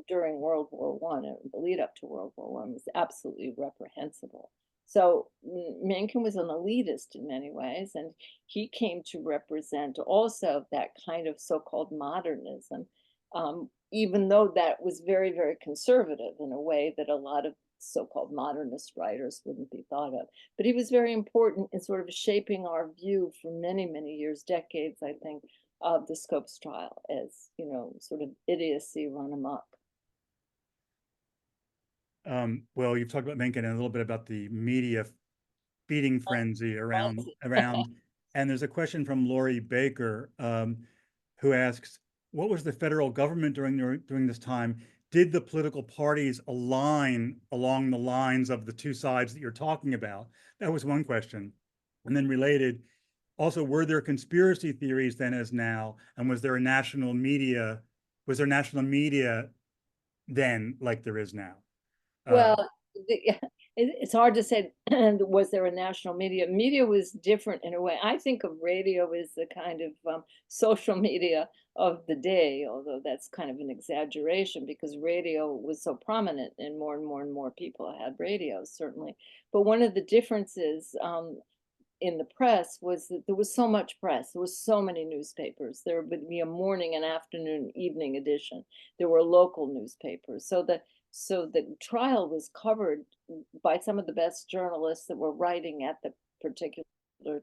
during World War One, the lead up to World War One, was absolutely reprehensible. So Mencken was an elitist in many ways, and he came to represent also that kind of so-called modernism, even though that was very, very conservative in a way that a lot of so-called modernist writers wouldn't be thought of. But he was very important in sort of shaping our view for many, many years, decades, I think, of the Scopes trial as, sort of idiocy run amok. Well, you've talked about Mencken and a little bit about the media feeding frenzy around, and there's a question from Lori Baker, who asks, what was the federal government during this time? Did the political parties align along the lines of the two sides that you're talking about? That was one question. And then related, also, were there conspiracy theories then as now? And was there national media then like there is now? Uh, Well, it's hard to say, was there a national media? Media was different in a way. I think of radio as the kind of social media of the day, although that's kind of an exaggeration because radio was so prominent and more and more and more people had radios, certainly. But one of the differences in the press was that there was so much press. There was so many newspapers. There would be a morning and afternoon, evening edition. There were local newspapers. So the trial was covered by some of the best journalists that were writing at the particular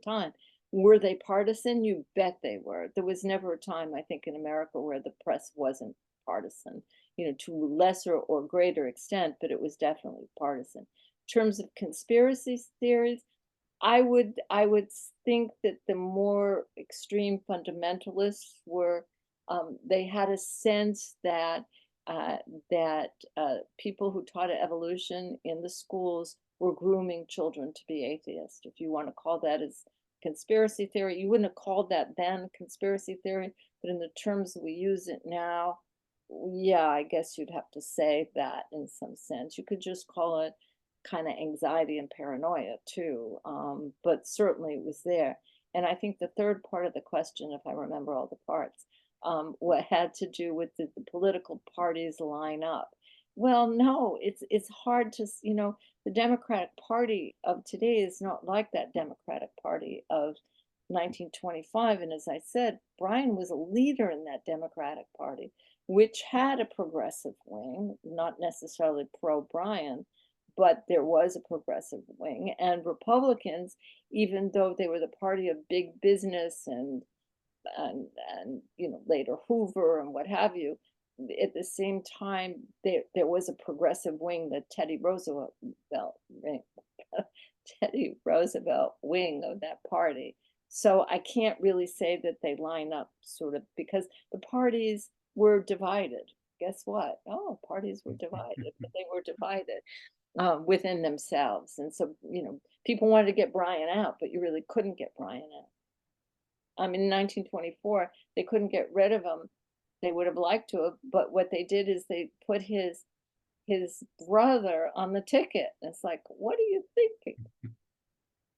time. Were they partisan? You bet they were. There was never a time, I think, in America where the press wasn't partisan, to lesser or greater extent, but it was definitely partisan. In terms of conspiracy theories, I would think that the more extreme fundamentalists were, they had a sense that that people who taught evolution in the schools were grooming children to be atheist. If you want to call that as conspiracy theory, you wouldn't have called that then conspiracy theory, but in the terms that we use it now, yeah, I guess you'd have to say that in some sense. You could just call it kind of anxiety and paranoia too, but certainly it was there. And I think the third part of the question, if I remember all the parts, what had to do with the political parties line up. Well, no, it's hard to, the Democratic Party of today is not like that Democratic Party of 1925. And as I said, Bryan was a leader in that Democratic Party, which had a progressive wing, not necessarily pro-Bryan, but there was a progressive wing. And Republicans, even though they were the party of big business and later Hoover and what have you, at the same time there was a progressive wing, the Teddy Roosevelt Teddy Roosevelt wing of that party. So I can't really say that they line up sort of, because the parties were divided. Guess what? Oh, parties were divided, but they were divided within themselves. And so, people wanted to get Bryan out, but you really couldn't get Bryan out. In 1924, they couldn't get rid of him. They would have liked to have, but what they did is they put his brother on the ticket. It's like, what are you thinking?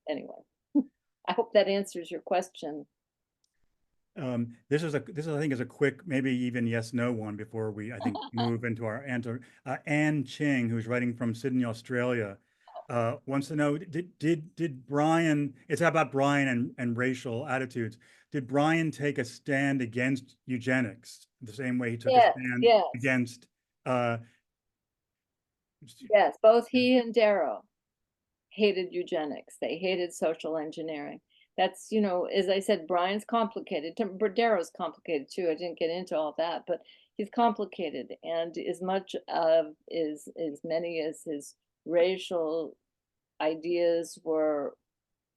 Anyway, I hope that answers your question. This is, I think, is a quick, maybe even yes, no one before we, I think, move into our answer. Anne Ching, who's writing from Sydney, Australia, wants to know, did Bryan, it's about Bryan and racial attitudes. Did Bryan take a stand against eugenics the same way he took a stand Yes. against Yes, both he and Darrow hated eugenics. They hated social engineering. That's, as I said, Bryan's complicated. Darrow's complicated too. I didn't get into all that, but he's complicated. And as much of as many as his racial ideas were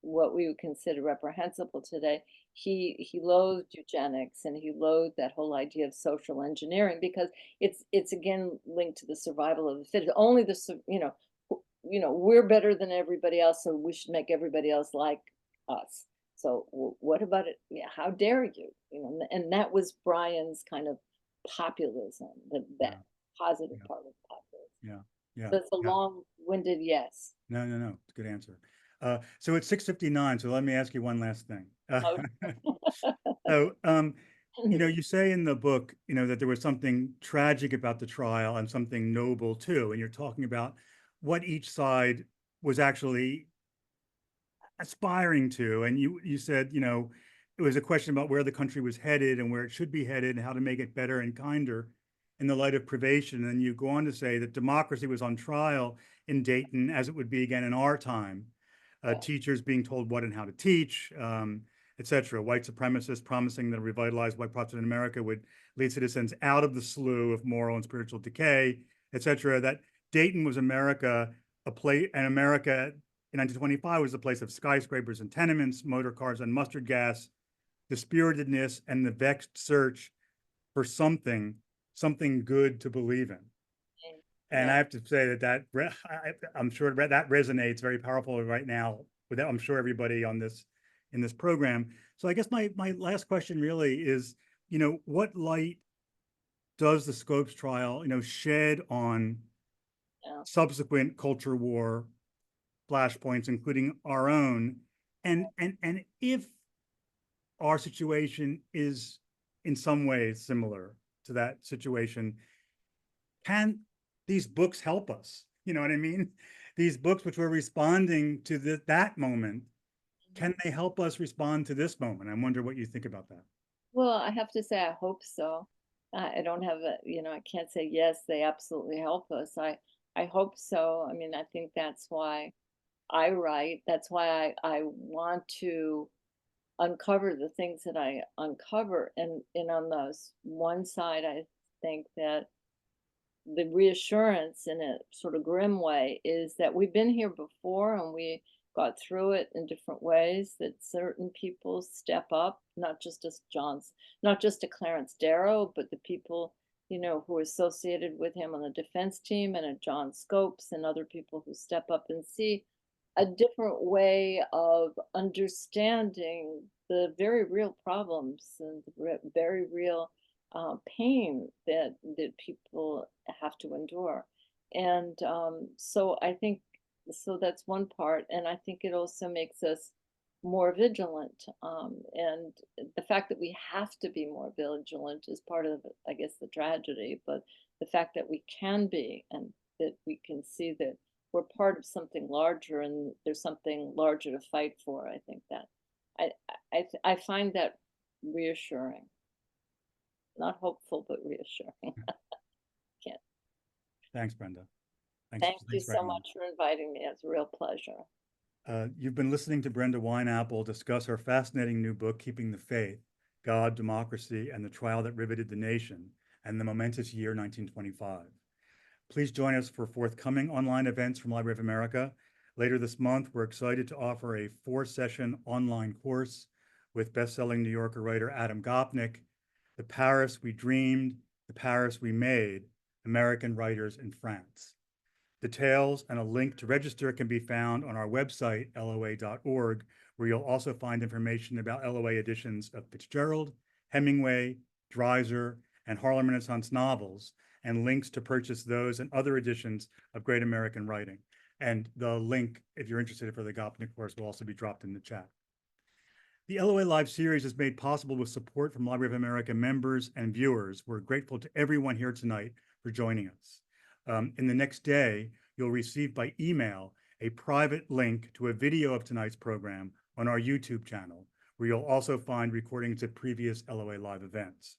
what we would consider reprehensible today, he loathed eugenics, and he loathed that whole idea of social engineering, because it's again linked to the survival of the fittest. Only we're better than everybody else, so we should make everybody else like us. So what about it? Yeah, how dare you? And that was Bryan's kind of populism, that positive part of populism. Yeah. So it's a long-winded yes. No. It's a good answer. So it's 6:59. So let me ask you one last thing. So, you say in the book, that there was something tragic about the trial and something noble too. And you're talking about what each side was actually aspiring to. And you said, it was a question about where the country was headed and where it should be headed and how to make it better and kinder in the light of privation. And you go on to say that democracy was on trial in Dayton, as it would be again in our time. Teachers being told what and how to teach, etc. White supremacists promising that a revitalized white Protestant America would lead citizens out of the slough of moral and spiritual decay, etc. That Dayton was America, and America in 1925 was a place of skyscrapers and tenements, motor cars and mustard gas, the spiritedness and the vexed search for something good to believe in. And I have to say that I'm sure that resonates very powerfully right now with, I'm sure, everybody in this program. So I guess my last question really is, what light does the Scopes trial, shed on subsequent culture war flashpoints, including our own, and if our situation is in some ways similar to that situation, can these books help us? You know what I mean? These books which were responding to that moment, can they help us respond to this moment? I wonder what you think about that. Well, I have to say, I hope so. I don't have I can't say yes, they absolutely help us. I hope so. I think that's why I write. That's why I want to uncover the things that I uncover. And on those one side, I think that the reassurance in a sort of grim way is that we've been here before and we got through it in different ways, that certain people step up, not just as Clarence Darrow, but the people, you know, who are associated with him on the defense team, and a John Scopes and other people who step up and see a different way of understanding the very real problems and the very real pain that people have to endure. And so I think so that's one part, and I think it also makes us more vigilant. And the fact that we have to be more vigilant is part of, I guess, the tragedy. But the fact that we can be, and that we can see that we're part of something larger, and there's something larger to fight for. I think that I find that reassuring, not hopeful, but reassuring. Can't. Thanks, Brenda. Thank you Thanks for so having me. much for inviting me. It's a real pleasure. You've been listening to Brenda Wineapple discuss her fascinating new book, Keeping the Faith, God, Democracy, and the Trial That Riveted the Nation, and the Momentous Year 1925. Please join us for forthcoming online events from Library of America. Later this month, we're excited to offer a 4-session online course with best-selling New Yorker writer Adam Gopnik, The Paris We Dreamed, The Paris We Made, American Writers in France. Details and a link to register can be found on our website, loa.org, where you'll also find information about LOA editions of Fitzgerald, Hemingway, Dreiser, and Harlem Renaissance novels, and links to purchase those and other editions of Great American Writing. And the link, if you're interested for the Gopnik course, will also be dropped in the chat. The LOA Live series is made possible with support from Library of America members and viewers. We're grateful to everyone here tonight for joining us. In the next day, you'll receive by email a private link to a video of tonight's program on our YouTube channel, where you'll also find recordings of previous LOA Live events.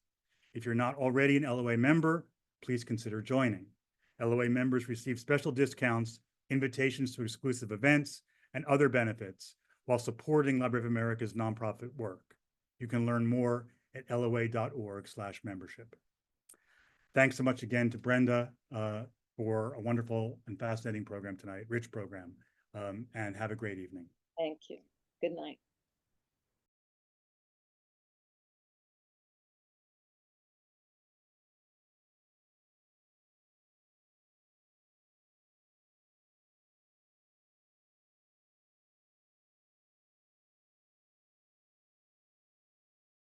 If you're not already an LOA member, please consider joining. LOA members receive special discounts, invitations to exclusive events, and other benefits while supporting Library of America's nonprofit work. You can learn more at loa.org/membership. Thanks so much again to Brenda for a wonderful and fascinating program tonight, rich program, and have a great evening. Thank you. Good night.